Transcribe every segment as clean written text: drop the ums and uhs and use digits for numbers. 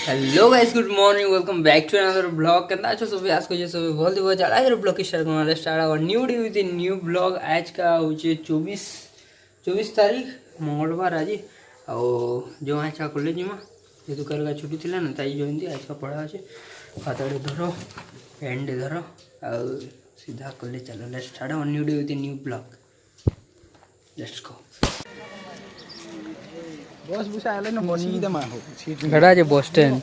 Hello guys, good morning, welcome back to another blog. केतना अच्छो सब आज को जे सब बहुत ही बहुत आज ब्लॉग की स्टार्ट करना स्टार्ट और new day with new blog. आज का होचे 24 तारीख मंगलवार आज। और जो आज का कॉलेज में जेतु कल का छुट्टी थिला ना ताई जयंती आज का पढ़ा আছে। खाताड़े धरो पेन धरो और सीधा कॉलेज चलो। लेट्स स्टार्ट और new day with new blog. Let's go. बस बुसा आले न बसी दे मा हो घड़ा जे बस स्टैंड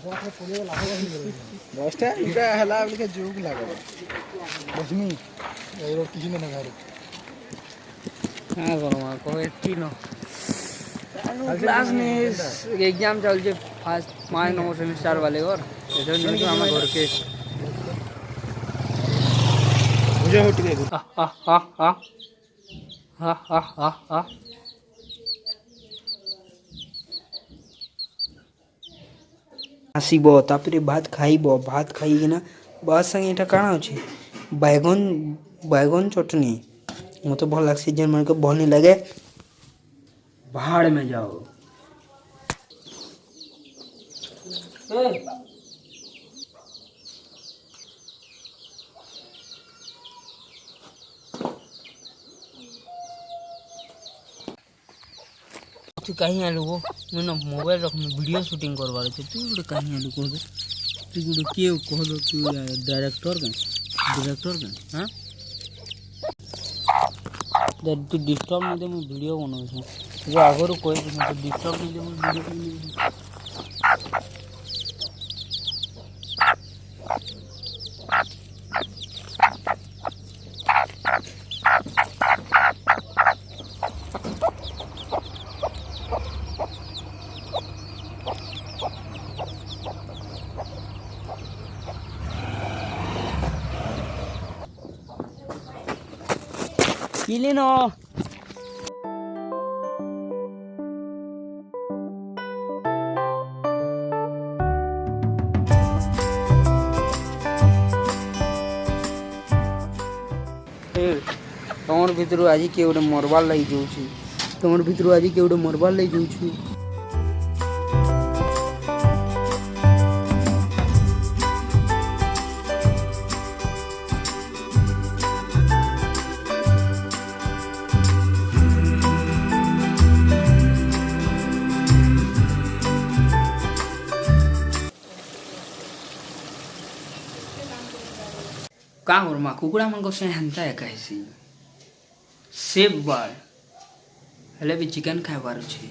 इटा हला के जोक लागो बसमी एरो किसी ने नगारे हां करो मा को एटी नो क्लास में एग्जाम चल जे फर्स्ट 5 नंबर सेमेस्टर वाले और इधर नहीं तो हम घर के मुझे होट के हा आसब तापर भात खाइब। भात खाइकिना भात संगे एटा काଣା अछि बैगन चटनी मते भल लागसे जेन मन के भल नहीं लगे भाड़ में जाओ। तू कहीं आलू वो मैंने मोबाइल रख में वीडियो शूटिंग करवार छे। तू गोटे कहीं आलू कह दे तू गोटे किए कह दो तू डायरेक्टर का हां तू डिस्टर्ब नहीं दे। मैं वीडियो बनाऊ छे जो आगरो कोई मत डिस्टर्ब नहीं दे। मैं वीडियो नहीं Kilino. तमर भितर आज किए गोटे मरबार लगी जाऊँ। तमर भितर आज किए गोटे मरबार लगी जाऊँ। का मा कुकुड़ा मन को से हंता है कैसी सेब बार हेले भी चिकन खाए बार छी।